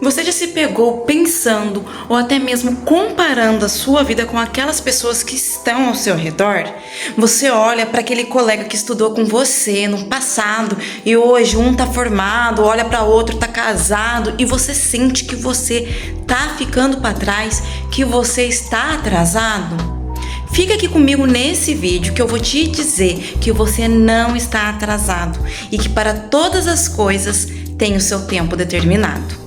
Você já se pegou pensando ou até mesmo comparando a sua vida com aquelas pessoas que estão ao seu redor? Você olha para aquele colega que estudou com você no passado e hoje um tá formado, olha para outro, tá casado e você sente que você tá ficando para trás, que você está atrasado? Fica aqui comigo nesse vídeo que eu vou te dizer que você não está atrasado e que para todas as coisas tem o seu tempo determinado.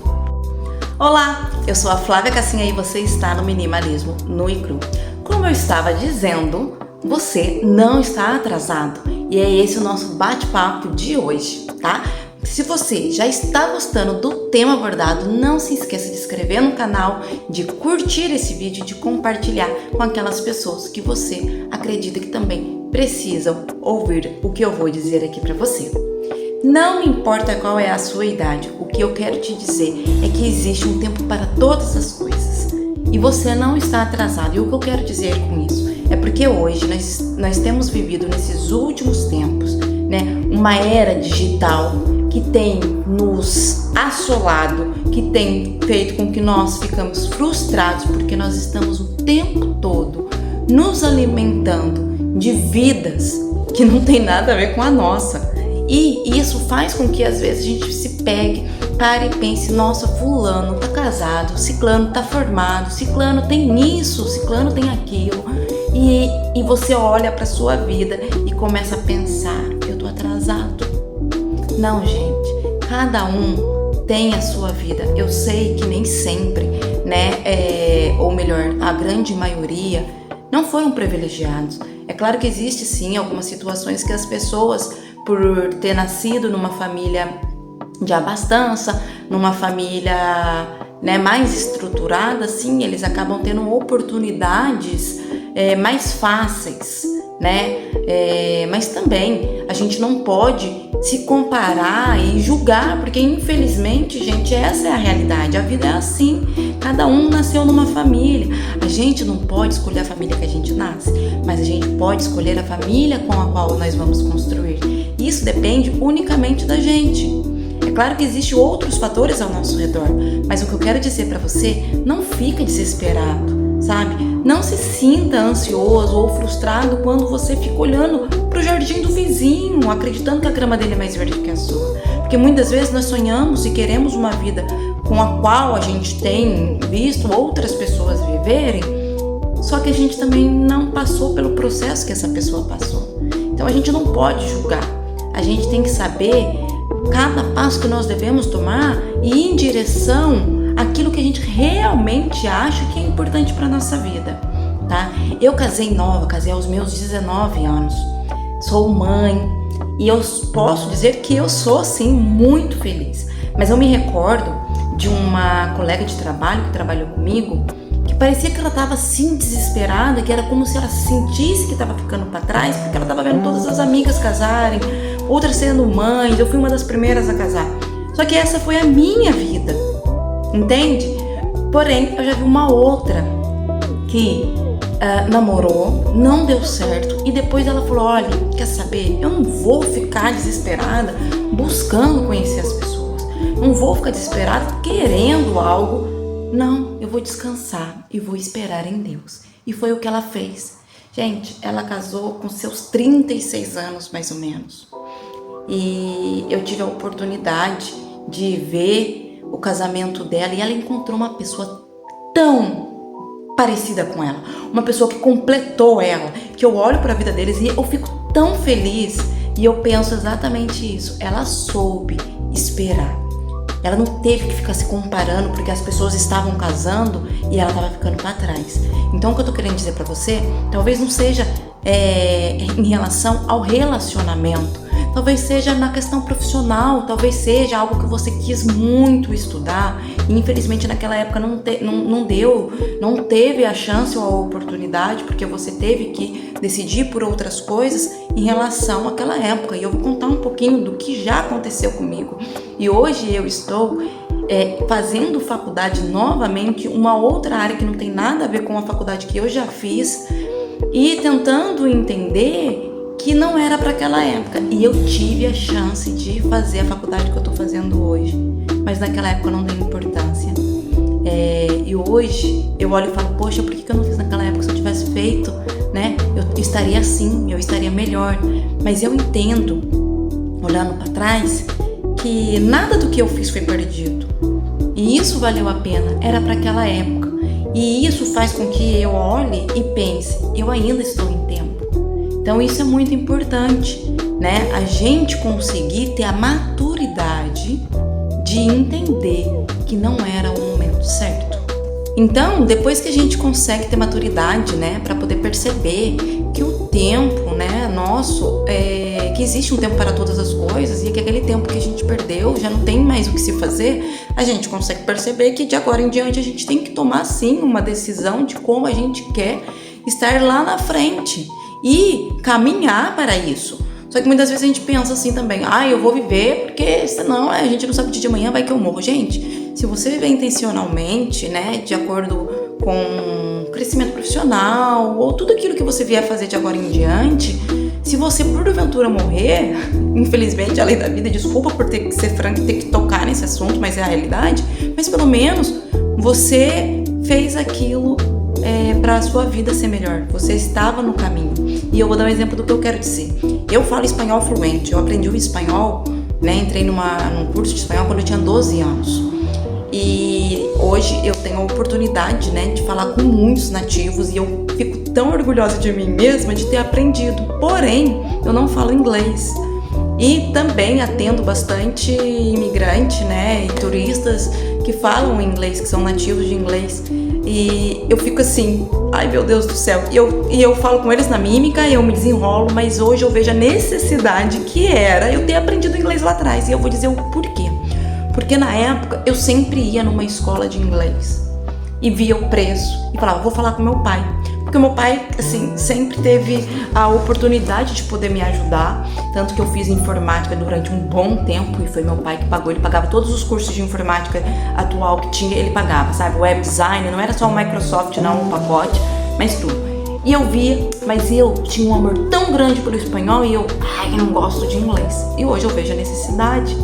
Olá, eu sou a Flávia Cassinha e você está no Minimalismo Nu e Cru. Como eu estava dizendo, você não está atrasado e é esse o nosso bate-papo de hoje, tá? Se você já está gostando do tema abordado, não se esqueça de se inscrever no canal, de curtir esse vídeo e de compartilhar com aquelas pessoas que você acredita que também precisam ouvir o que eu vou dizer aqui para você. Não importa qual é a sua idade, o que eu quero te dizer é que existe um tempo para todas as coisas e você não está atrasado. E o que eu quero dizer com isso é porque hoje nós temos vivido nesses últimos tempos, né, uma era digital que tem nos assolado, que tem feito com que nós ficamos frustrados porque nós estamos o tempo todo nos alimentando de vidas que não tem nada a ver com a nossa. E isso faz com que às vezes a gente se pegue, pare e pense, nossa, fulano tá casado, ciclano tá formado, ciclano tem isso, ciclano tem aquilo. E você olha pra sua vida e começa a pensar, eu tô atrasado. Não, gente, cada um tem a sua vida. Eu sei que nem sempre, né, ou melhor, a grande maioria não foram privilegiados. É claro que existe sim algumas situações que as pessoas, por ter nascido numa família de abastança, numa família, né, mais estruturada, sim, eles acabam tendo oportunidades mais fáceis, né? Mas também a gente não pode se comparar e julgar, porque infelizmente, gente, essa é a realidade. A vida é assim, cada um nasceu numa família. A gente não pode escolher a família que a gente nasce, mas a gente pode escolher a família com a qual nós vamos construir. Isso depende unicamente da gente. É claro que existem outros fatores ao nosso redor, mas o que eu quero dizer para você, não fica desesperado, sabe? Não se sinta ansioso ou frustrado quando você fica olhando pro jardim do vizinho, acreditando que a grama dele é mais verde que a sua. Porque muitas vezes nós sonhamos e queremos uma vida com a qual a gente tem visto outras pessoas viverem, só que a gente também não passou pelo processo que essa pessoa passou. Então a gente não pode julgar. A gente tem que saber cada passo que nós devemos tomar e ir em direção àquilo que a gente realmente acha que é importante para nossa vida, tá? Eu casei nova, casei aos meus 19 anos, sou mãe e eu posso dizer que eu sou, sim, muito feliz. Mas eu me recordo de uma colega de trabalho que trabalhou comigo, que parecia que ela estava assim desesperada, que era como se ela sentisse que estava ficando para trás, porque ela estava vendo todas as amigas casarem, outras sendo mães. Eu fui uma das primeiras a casar. Só que essa foi a minha vida, entende? Porém, eu já vi uma outra que namorou, não deu certo e depois ela falou, olha, quer saber? Eu não vou ficar desesperada buscando conhecer as pessoas. Não vou ficar desesperada querendo algo. Não, eu vou descansar e vou esperar em Deus. E foi o que ela fez. Gente, ela casou com seus 36 anos, mais ou menos. E eu tive a oportunidade de ver o casamento dela e ela encontrou uma pessoa tão parecida com ela. Uma pessoa que completou ela, que eu olho para a vida deles e eu fico tão feliz. E eu penso exatamente isso. Ela soube esperar. Ela não teve que ficar se comparando porque as pessoas estavam casando e ela estava ficando para trás. Então o que eu tô querendo dizer para você, talvez não seja em relação ao relacionamento, talvez seja na questão profissional, talvez seja algo que você quis muito estudar e infelizmente naquela época não teve a chance ou a oportunidade porque você teve que decidir por outras coisas em relação àquela época. E eu vou contar um pouquinho do que já aconteceu comigo. E hoje eu estou fazendo faculdade novamente, uma outra área que não tem nada a ver com a faculdade que eu já fiz e tentando entender que não era para aquela época. E eu tive a chance de fazer a faculdade que eu estou fazendo hoje, mas naquela época eu não dei importância. E hoje eu olho e falo, poxa, por que eu não fiz naquela época? Se eu tivesse feito, né, eu estaria assim, eu estaria melhor. Mas eu entendo, olhando para trás, que nada do que eu fiz foi perdido. E isso valeu a pena, era para aquela época. E isso faz com que eu olhe e pense, eu ainda estou em tempo. Então isso é muito importante, né? A gente conseguir ter a maturidade de entender que não era o momento certo. Então, depois que a gente consegue ter maturidade, né, para poder perceber que o tempo, né, nosso, que existe um tempo para todas as coisas e que aquele tempo que a gente perdeu já não tem mais o que se fazer, a gente consegue perceber que de agora em diante a gente tem que tomar sim uma decisão de como a gente quer estar lá na frente e caminhar para isso. Só que muitas vezes a gente pensa assim também, eu vou viver porque senão a gente não sabe o dia de amanhã, vai que eu morro. Gente, se você viver intencionalmente, né, de acordo com crescimento profissional ou tudo aquilo que você vier fazer de agora em diante, se você porventura morrer, infelizmente, a lei da vida, desculpa por ter que ser franco e ter que tocar nesse assunto, mas é a realidade, mas pelo menos você fez aquilo para a sua vida ser melhor, você estava no caminho. E eu vou dar um exemplo do que eu quero dizer. Eu falo espanhol fluente, eu aprendi o espanhol, né, entrei num curso de espanhol quando eu tinha 12 anos. E hoje eu tenho a oportunidade, né, de falar com muitos nativos e eu fico tão orgulhosa de mim mesma de ter aprendido. Porém, eu não falo inglês. E também atendo bastante imigrante, né, e turistas que falam inglês, que são nativos de inglês. E eu fico assim, ai meu Deus do céu. E eu falo com eles na mímica, eu me desenrolo, mas hoje eu vejo a necessidade que era eu ter aprendido inglês lá atrás. E eu vou dizer o porquê. Porque na época eu sempre ia numa escola de inglês e via o preço e falava, vou falar com meu pai. Porque o meu pai, assim, sempre teve a oportunidade de poder me ajudar. Tanto que eu fiz informática durante um bom tempo e foi meu pai que pagou. Ele pagava todos os cursos de informática atual que tinha, ele pagava, sabe? Web design, não era só o Microsoft, não, o pacote, mas tudo. E eu via, mas eu tinha um amor tão grande pelo espanhol e eu não gosto de inglês. E hoje eu vejo a necessidade.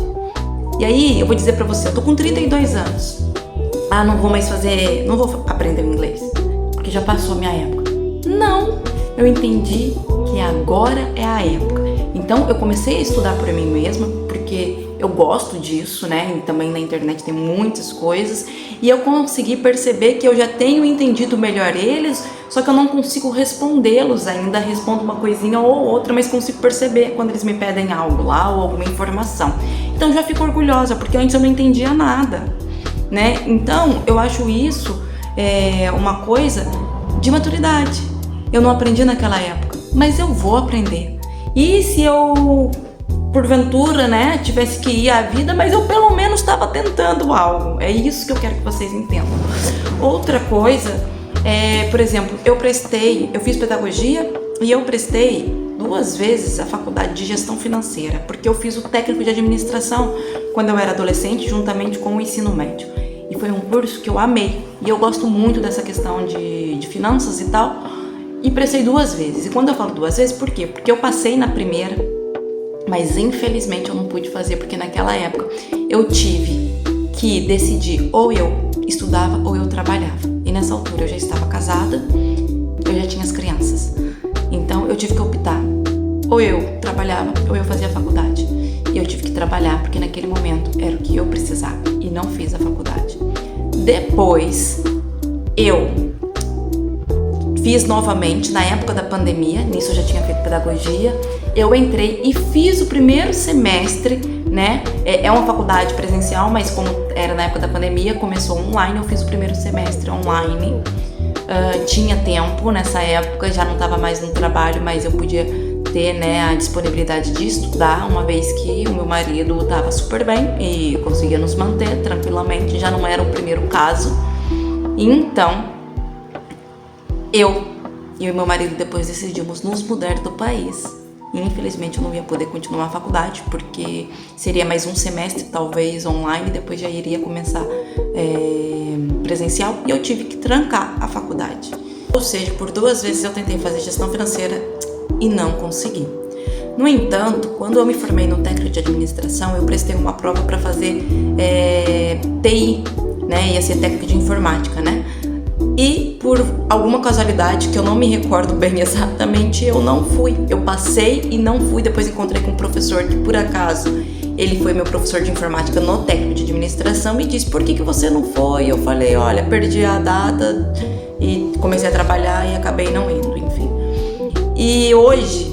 E aí, eu vou dizer pra você, eu tô com 32 anos. Não vou aprender inglês, porque já passou a minha época. Não, eu entendi que agora é a época. Então, eu comecei a estudar por mim mesma, porque eu gosto disso, né? E também na internet tem muitas coisas. E eu consegui perceber que eu já tenho entendido melhor eles, só que eu não consigo respondê-los ainda. Respondo uma coisinha ou outra, mas consigo perceber quando eles me pedem algo lá ou alguma informação. Então já fico orgulhosa, porque antes eu não entendia nada, né? Então eu acho isso uma coisa de maturidade. Eu não aprendi naquela época, mas eu vou aprender. E se eu, porventura, né, tivesse que ir à vida, mas eu pelo menos estava tentando algo. É isso que eu quero que vocês entendam. Outra coisa por exemplo, eu fiz pedagogia e eu prestei 2 vezes a faculdade de gestão financeira, porque eu fiz o técnico de administração quando eu era adolescente, juntamente com o ensino médio. E foi um curso que eu amei, e eu gosto muito dessa questão de finanças e tal, e prestei 2 vezes. E quando eu falo 2 vezes, por quê? Porque eu passei na primeira, mas infelizmente eu não pude fazer, porque naquela época eu tive que decidir, ou eu estudava ou eu trabalhava. E nessa altura eu já estava casada, eu já tinha as crianças. Então eu tive que optar, ou eu trabalhava ou eu fazia a faculdade. E eu tive que trabalhar porque naquele momento era o que eu precisava e não fiz a faculdade. Depois eu fiz novamente, na época da pandemia, nisso eu já tinha feito pedagogia, eu entrei e fiz o primeiro semestre, né? É uma faculdade presencial, mas como era na época da pandemia, começou online, eu fiz o primeiro semestre online. Tinha tempo nessa época, já não estava mais no trabalho, mas eu podia ter, né, a disponibilidade de estudar, uma vez que o meu marido estava super bem e conseguia nos manter tranquilamente, já não era o primeiro caso. Então, eu e o meu marido depois decidimos nos mudar do país. E infelizmente eu não ia poder continuar a faculdade, porque seria mais um semestre, talvez online, depois já iria começar presencial, e eu tive que trancar a faculdade. Ou seja, por 2 vezes eu tentei fazer gestão financeira e não consegui. No entanto, quando eu me formei no técnico de administração, eu prestei uma prova para fazer TI, né? Ia ser técnico de informática, né? E por alguma casualidade, que eu não me recordo bem exatamente, eu não fui. Eu passei e não fui. Depois encontrei com um professor que, por acaso, ele foi meu professor de informática no técnico de administração e disse: por que você não foi? Eu falei: olha, perdi a data e comecei a trabalhar e acabei não indo, enfim. E hoje,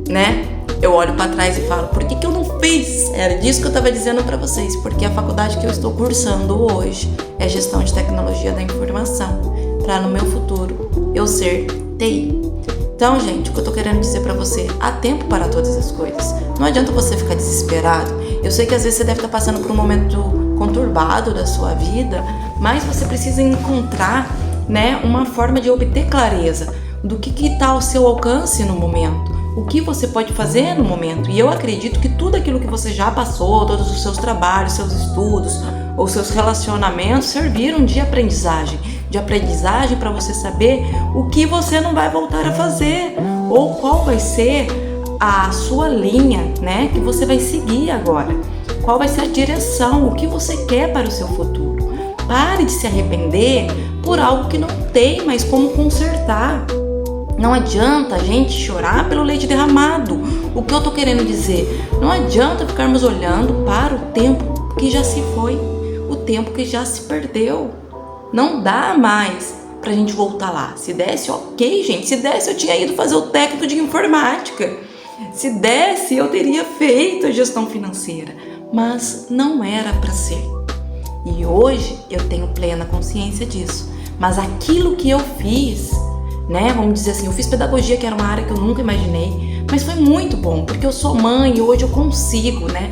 né, eu olho pra trás e falo: por que eu não fiz? Era disso que eu tava dizendo pra vocês, porque a faculdade que eu estou cursando hoje é gestão de tecnologia da informação, pra no meu futuro eu ser TI. Então, gente, o que eu tô querendo dizer pra você: há tempo para todas as coisas. Não adianta você ficar desesperado. Eu sei que às vezes você deve estar passando por um momento conturbado da sua vida, mas você precisa encontrar, né, uma forma de obter clareza do que está ao seu alcance no momento, o que você pode fazer no momento. E eu acredito que tudo aquilo que você já passou, todos os seus trabalhos, seus estudos ou seus relacionamentos serviram de aprendizagem para você saber o que você não vai voltar a fazer ou qual vai ser a sua linha, né, que você vai seguir agora. Qual vai ser a direção, o que você quer para o seu futuro. Pare de se arrepender por algo que não tem mais como consertar. Não adianta a gente chorar pelo leite derramado. O que eu tô querendo dizer? Não adianta ficarmos olhando para o tempo que já se foi, o tempo que já se perdeu. Não dá mais pra gente voltar lá. Se desse, ok, gente. Se desse, eu tinha ido fazer o técnico de informática. Se desse, eu teria feito a gestão financeira. Mas não era pra ser. E hoje eu tenho plena consciência disso. Mas aquilo que eu fiz, né, vamos dizer assim, eu fiz pedagogia, que era uma área que eu nunca imaginei, mas foi muito bom, porque eu sou mãe e hoje eu consigo, né,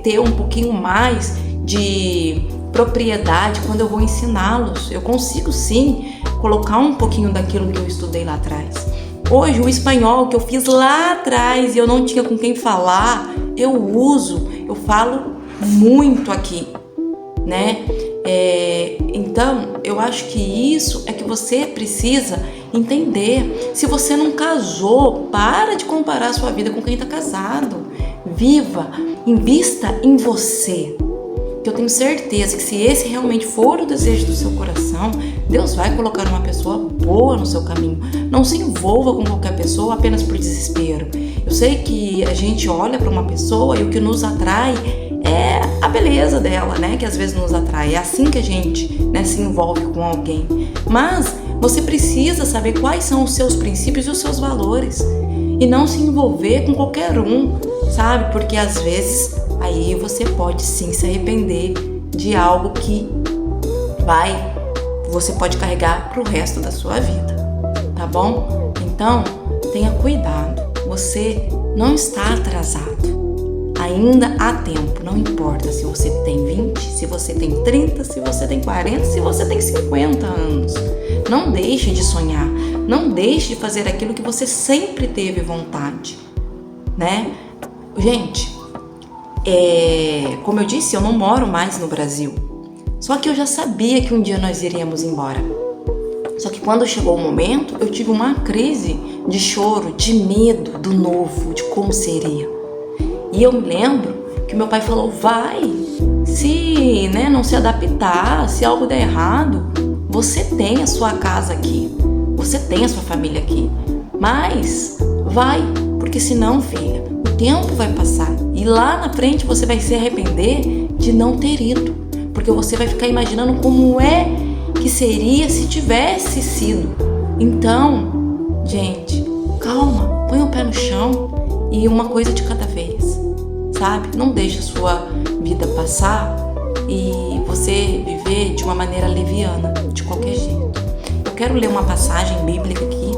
ter um pouquinho mais de propriedade quando eu vou ensiná-los. Eu consigo sim colocar um pouquinho daquilo que eu estudei lá atrás. Hoje o espanhol que eu fiz lá atrás e eu não tinha com quem falar, eu uso, eu falo muito aqui, né? Então, eu acho que isso é que você precisa entender. Se você não casou, para de comparar a sua vida com quem está casado. Viva, invista em você. Que eu tenho certeza que se esse realmente for o desejo do seu coração, Deus vai colocar uma pessoa boa no seu caminho. Não se envolva com qualquer pessoa apenas por desespero. Eu sei que a gente olha para uma pessoa e o que nos atrai é a beleza dela, né? Que às vezes nos atrai. É assim que a gente, né, se envolve com alguém. Mas você precisa saber quais são os seus princípios e os seus valores. E não se envolver com qualquer um, sabe? Porque às vezes aí você pode sim se arrepender de algo que você pode carregar pro resto da sua vida, tá bom? Então, tenha cuidado. Você não está atrasado. Ainda há tempo, não importa se você tem 20, se você tem 30, se você tem 40, se você tem 50 anos. Não deixe de sonhar, não deixe de fazer aquilo que você sempre teve vontade, né? Gente, como eu disse, eu não moro mais no Brasil. Só que eu já sabia que um dia nós iríamos embora. Só que quando chegou o momento, eu tive uma crise de choro, de medo do novo, de como seria. E eu me lembro que meu pai falou: vai, se não se adaptar, se algo der errado, você tem a sua casa aqui, você tem a sua família aqui, mas vai, porque senão, filha, o tempo vai passar e lá na frente você vai se arrepender de não ter ido, porque você vai ficar imaginando como é que seria se tivesse sido. Então, gente, calma, põe o pé no chão e uma coisa de cada vez, sabe? Não deixe a sua vida passar e você viver de uma maneira leviana, de qualquer jeito. Eu quero ler uma passagem bíblica aqui.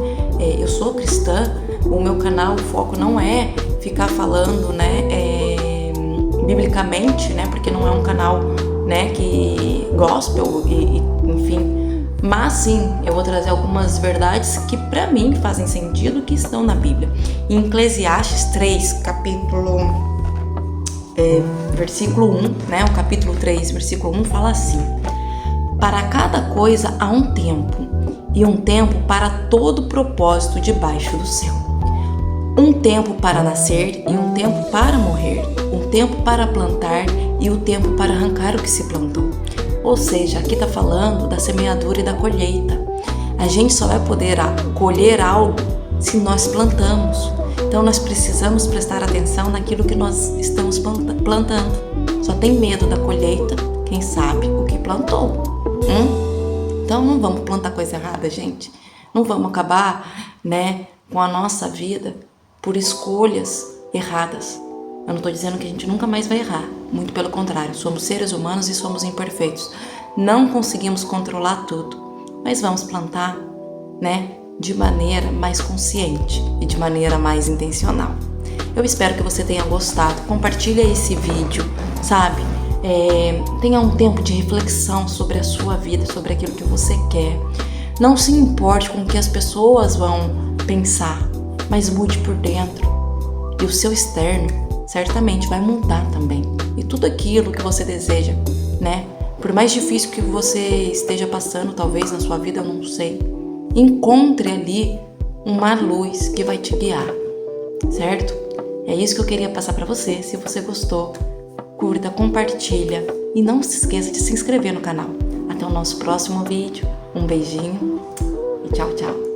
Eu sou cristã, o meu canal, o foco não é ficar falando, biblicamente, porque não é um canal, que gospel e enfim. Mas sim, eu vou trazer algumas verdades que para mim fazem sentido, que estão na Bíblia. Em Eclesiastes 3, versículo 1, o capítulo 3, versículo 1 fala assim: para cada coisa há um tempo, e um tempo para todo propósito debaixo do céu. Um tempo para nascer e um tempo para morrer, um tempo para plantar e o tempo para arrancar o que se plantou. Ou seja, aqui está falando da semeadura e da colheita. A gente só vai poder colher algo se nós plantamos. Então nós precisamos prestar atenção naquilo que nós estamos plantando. Só tem medo da colheita quem sabe o que plantou. Então não vamos plantar coisa errada, gente. Não vamos acabar, com a nossa vida por escolhas erradas. Eu não estou dizendo que a gente nunca mais vai errar. Muito pelo contrário, somos seres humanos e somos imperfeitos. Não conseguimos controlar tudo. Mas vamos plantar, de maneira mais consciente e de maneira mais intencional. Eu espero que você tenha gostado. Compartilha esse vídeo, sabe? Tenha um tempo de reflexão sobre a sua vida, sobre aquilo que você quer. Não se importe com o que as pessoas vão pensar, mas mude por dentro. E o seu externo certamente vai mudar também. E tudo aquilo que você deseja, por mais difícil que você esteja passando, talvez na sua vida, eu não sei, encontre ali uma luz que vai te guiar, certo? É isso que eu queria passar para você. Se você gostou, curta, compartilha e não se esqueça de se inscrever no canal. Até o nosso próximo vídeo. Um beijinho e tchau, tchau.